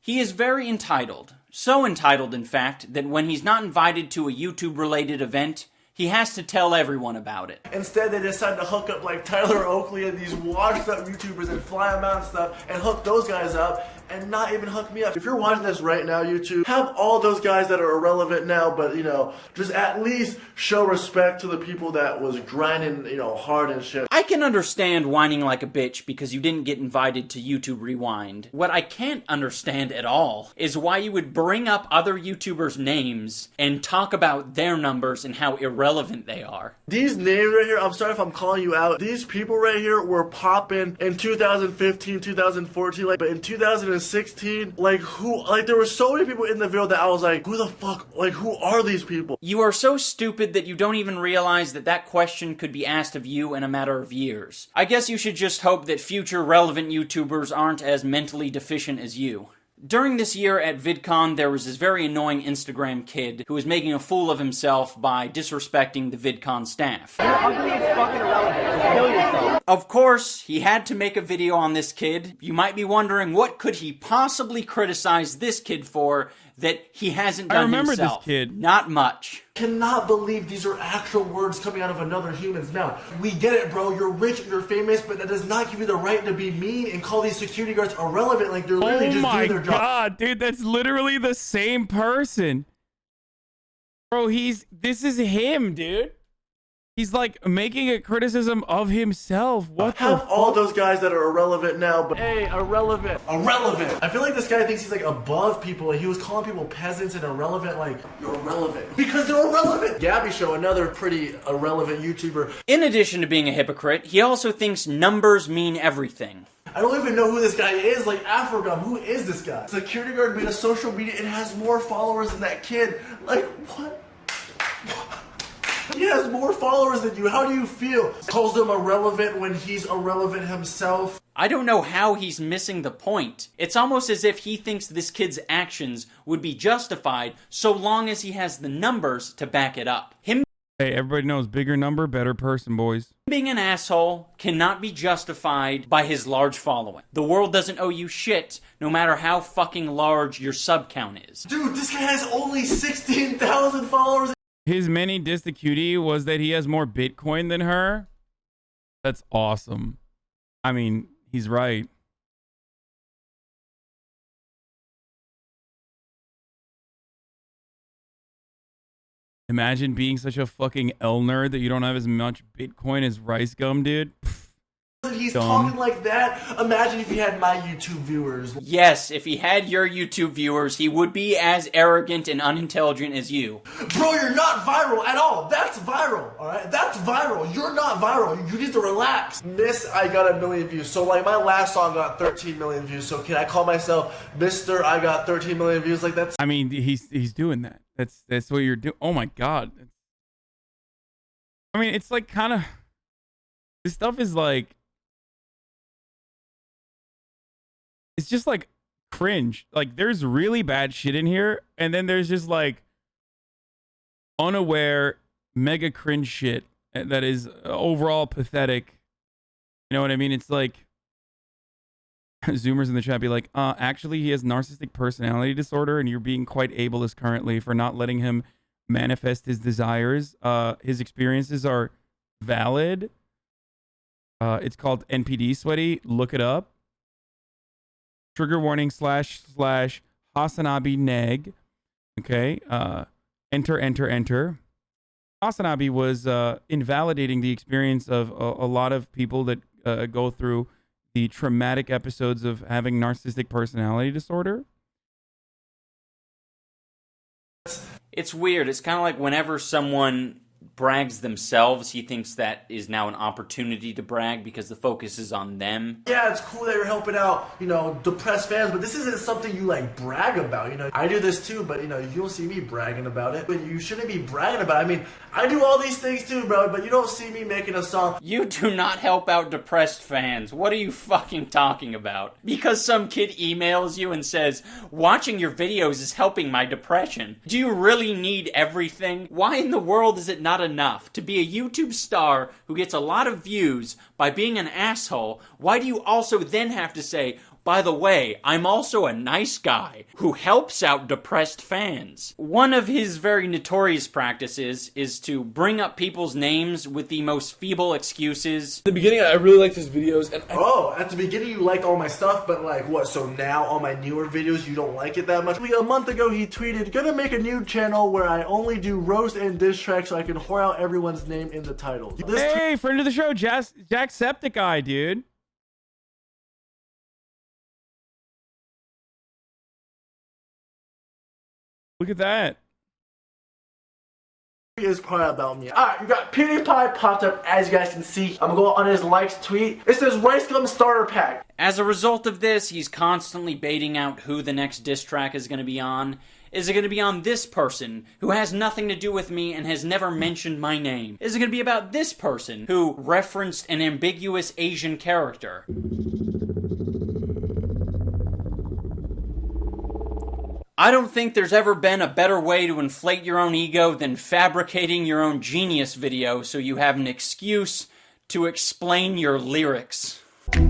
He is very entitled. So entitled, in fact, that when he's not invited to a YouTube-related event, he has to tell everyone about it. Instead, they decide to hook up like Tyler Oakley and these washed up YouTubers and fly them out and stuff and hook those guys up and not even hook me up. If you're watching this right now, YouTube, have all those guys that are irrelevant now, but, you know, just at least show respect to the people that was grinding, you know, hard and shit. I can understand whining like a bitch because you didn't get invited to YouTube Rewind. What I can't understand at all is why you would bring up other YouTubers' names and talk about their numbers and how irrelevant they are. These names right here, I'm sorry if I'm calling you out, these people right here were popping in 2015, 2014, but in 2016, there were so many people in the video that I was like, who the fuck, who are these people? You are so stupid that you don't even realize that that question could be asked of you in a matter of years. I guess you should just hope that future relevant YouTubers aren't as mentally deficient as you. During this year at VidCon, there was this very annoying Instagram kid who was making a fool of himself by disrespecting the VidCon staff. You're ugly as fucking irrelevant. Just kill yourself. Of course, he had to make a video on this kid. You might be wondering, what could he possibly criticize this kid for that he hasn't done remember himself? this kid. Not much. Cannot believe these are actual words coming out of another human's mouth. We get it, bro. You're rich, you're famous, but that does not give you the right to be mean and call these security guards irrelevant. Like they're literally just doing their job. Oh my god, dude, that's literally the same person. Bro, this is him, dude. He's like making a criticism of himself. What Have the all fuck? those guys that are irrelevant now, but hey, irrelevant. Irrelevant. I feel like this guy thinks he's like above people. Like he was calling people peasants and irrelevant. Like you're irrelevant because they're irrelevant. Gabby Show, another pretty irrelevant YouTuber. In addition to being a hypocrite, he also thinks numbers mean everything. I don't even know who this guy is. Like Afrogum, who is this guy? Security guard made a social media and has more followers than that kid. Like what? He has more followers than you. How do you feel? Calls them irrelevant when he's irrelevant himself. I don't know how he's missing the point. It's almost as if he thinks this kid's actions would be justified so long as he has the numbers to back it up. Him Hey, everybody knows bigger number, better person, boys. being an asshole cannot be justified by his large following. The world doesn't owe you shit, no matter how fucking large your sub count is. Dude, this guy has only 16,000 followers. His many diss to cutie was that he has more Bitcoin than her. That's awesome. I mean, he's right. Imagine being such a fucking L nerd that you don't have as much Bitcoin as Rice Gum, dude. He's Dumb. talking like that. Imagine if he had my YouTube viewers. Yes, if he had your YouTube viewers, he would be as arrogant and unintelligent as you. Bro, you're not viral at all. That's viral, alright? That's viral. You're not viral. You need to relax. Miss, I got 1 million views. So, like, my last song got 13 million views. So, can I call myself Mr. I got 13 million views? Like, that's... I mean, he's doing that. That's what you're doing. Oh my god. I mean, it's like kind of... This stuff is like... It's just like cringe. Like there's really bad shit in here, and then there's just like unaware mega cringe shit that is overall pathetic. You know what I mean? It's like Zoomers in the chat be like, actually he has narcissistic personality disorder and you're being quite ableist currently for not letting him manifest his desires. His experiences are valid. It's called NPD sweaty. Look it up. Trigger warning / Hasanabi neg. Okay. Enter. Hasanabi was invalidating the experience of a lot of people that go through the traumatic episodes of having narcissistic personality disorder. It's weird. It's kind of like whenever someone brags themselves, he thinks that is now an opportunity to brag because the focus is on them. Yeah, it's cool that you're helping out, you know, depressed fans, but this isn't something you, like, brag about, you know. I do this too, but, you know, you don't see me bragging about it. But you shouldn't be bragging about it. I mean, I do all these things too, bro, but you don't see me making a song. You do not help out depressed fans. What are you fucking talking about? Because some kid emails you and says, watching your videos is helping my depression. Do you really need everything? Why in the world is it not enough to be a YouTube star who gets a lot of views by being an asshole? Why do you also then have to say, by the way, I'm also a nice guy who helps out depressed fans? One of his very notorious practices is to bring up people's names with the most feeble excuses. At the beginning, I really liked his videos, and at the beginning you liked all my stuff, but like, what, so now all my newer videos, you don't like it that much? Like, a month ago, he tweeted, gonna make a new channel where I only do roast and diss tracks so I can whore out everyone's name in the title. Hey, friend of the show, Jacksepticeye, dude. Look at that. Is probably about me. Alright, you got PewDiePie popped up, as you guys can see. I'm gonna go on his likes tweet. It says Rice Gum Starter Pack. As a result of this, he's constantly baiting out who the next diss track is going to be on. Is it going to be on this person who has nothing to do with me and has never mentioned my name? Is it going to be about this person who referenced an ambiguous Asian character? I don't think there's ever been a better way to inflate your own ego than fabricating your own genius video so you have an excuse to explain your lyrics. Yo,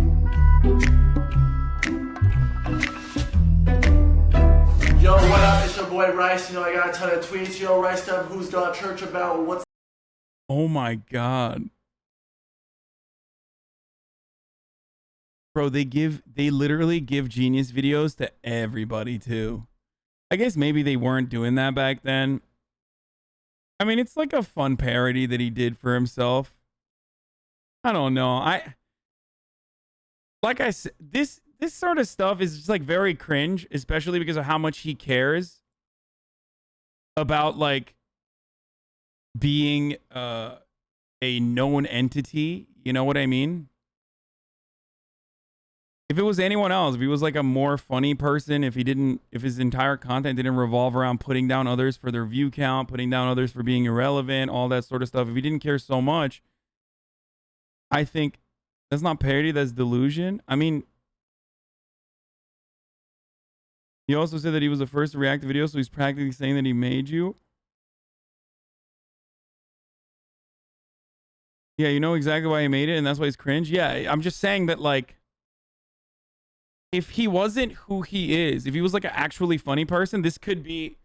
what up? It's your boy Rice. You know, I got a ton of tweets. Yo, Rice, tell him who's got church about what's. Oh my god. Bro, they literally give genius videos to everybody too. I guess maybe they weren't doing that back then. I mean, it's like a fun parody that he did for himself. I don't know. Like I said, this sort of stuff is just like very cringe, especially because of how much he cares about like being a known entity. You know what I mean? If it was anyone else, if he was like a more funny person, if his entire content didn't revolve around putting down others for their view count, putting down others for being irrelevant, all that sort of stuff, if he didn't care so much, I think that's not parody, that's delusion. I mean, he also said that he was the first to react to video, so he's practically saying that he made you. Yeah, you know exactly why he made it, and that's why he's cringe. Yeah, I'm just saying that, like, if he wasn't who he is, if he was like an actually funny person, this could be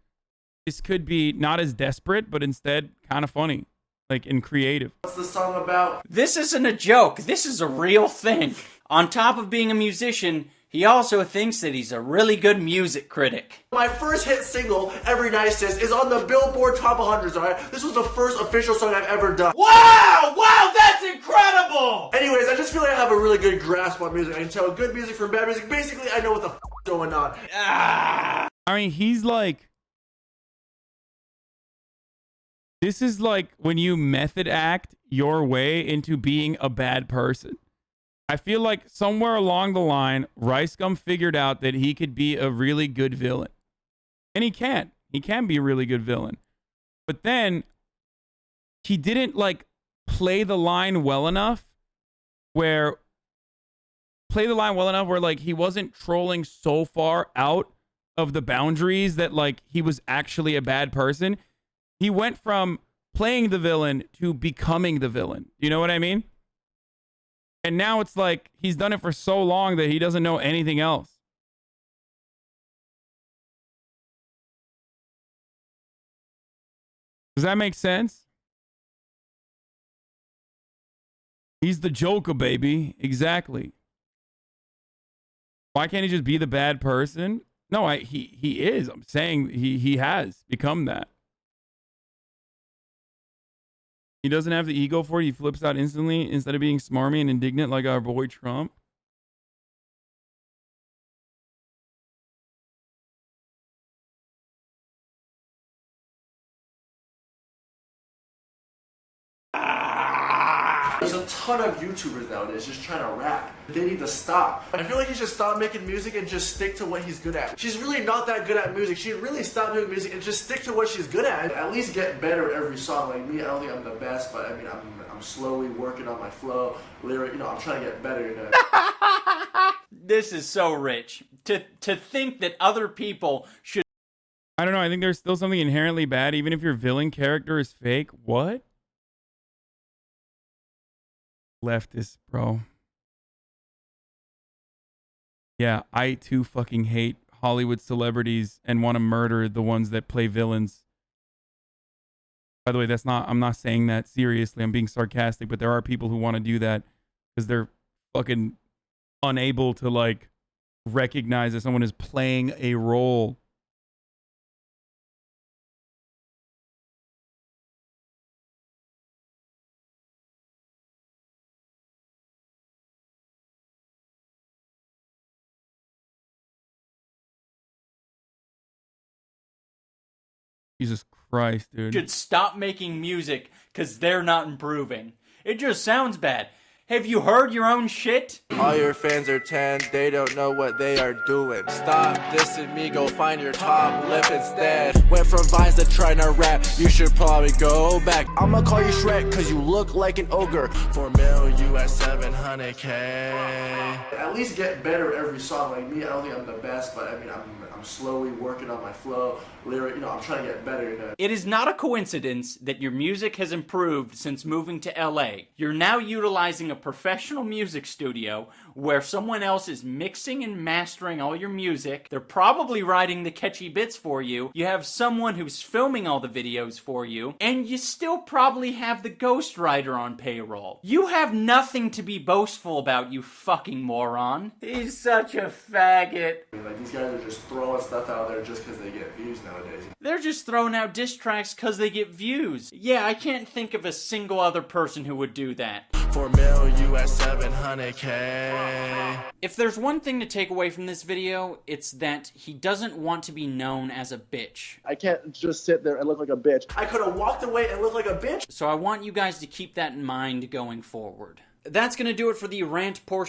not as desperate, but instead kind of funny, like, and creative. What's the song about? This isn't a joke. This is a real thing. On top of being a musician, he also thinks that he's a really good music critic. My first hit single, Every Night Sis, is on the Billboard Top 100s, alright? This was the first official song I've ever done. Wow! Wow, that's incredible! Anyways, I just feel like I have a really good grasp on music. I can tell good music from bad music. Basically, I know what the f*** is going on. I mean, he's like... This is like when you method act your way into being a bad person. I feel like somewhere along the line, Rice Gum figured out that he could be a really good villain. And he can. He can be a really good villain. But then he didn't like play the line well enough where like he wasn't trolling so far out of the boundaries that like he was actually a bad person. He went from playing the villain to becoming the villain. You know what I mean? And now it's like he's done it for so long that he doesn't know anything else. Does that make sense? He's the Joker, baby. Exactly. Why can't he just be the bad person? No, he is. I'm saying he has become that. He doesn't have the ego for it. He flips out instantly instead of being smarmy and indignant like our boy Trump. There's a ton of YouTubers nowadays just trying to rap. They need to stop. I feel like he should stop making music and just stick to what he's good at. She's really not that good at music. She should really stop doing music and just stick to what she's good at. At least get better every song. Like me, I don't think I'm the best, but I mean, I'm slowly working on my flow, lyric. You know, I'm trying to get better. You know. This is so rich. To think that other people should... I don't know. I think there's still something inherently bad, even if your villain character is fake. What? Leftist, bro. Yeah, I too fucking hate Hollywood celebrities and want to murder the ones that play villains. By the way, I'm not saying that seriously. I'm being sarcastic, but there are people who want to do that because they're fucking unable to like recognize that someone is playing a role. Jesus Christ, dude. should stop making music because they're not improving. It just sounds bad. Have you heard your own shit? All your fans are 10, they don't know what they are doing. Stop dissing me, go find your top lip instead. Went from vines to trying to rap, you should probably go back. I'ma call you Shrek, cause you look like an ogre. For mil, you at 700K. At least get better every song. Like me, I don't think I'm the best, but I mean, I'm slowly working on my flow, lyric, I'm trying to get better, It is not a coincidence that your music has improved since moving to LA. You're now utilizing a professional music studio where someone else is mixing and mastering all your music. They're probably writing the catchy bits for you. You have someone who's filming all the videos for you, and you still probably have the ghostwriter on payroll. You have nothing to be boastful about, you fucking moron. He's such a faggot. Like, these guys are just throwing stuff out there just because they get views nowadays. They're just throwing out diss tracks because they get views. Yeah, I can't think of a single other person who would do that. For mil, you at 700K. If there's one thing to take away from this video, it's that he doesn't want to be known as a bitch. I can't just sit there and look like a bitch. I could have walked away and looked like a bitch. So I want you guys to keep that in mind going forward. That's gonna do it for the rant portion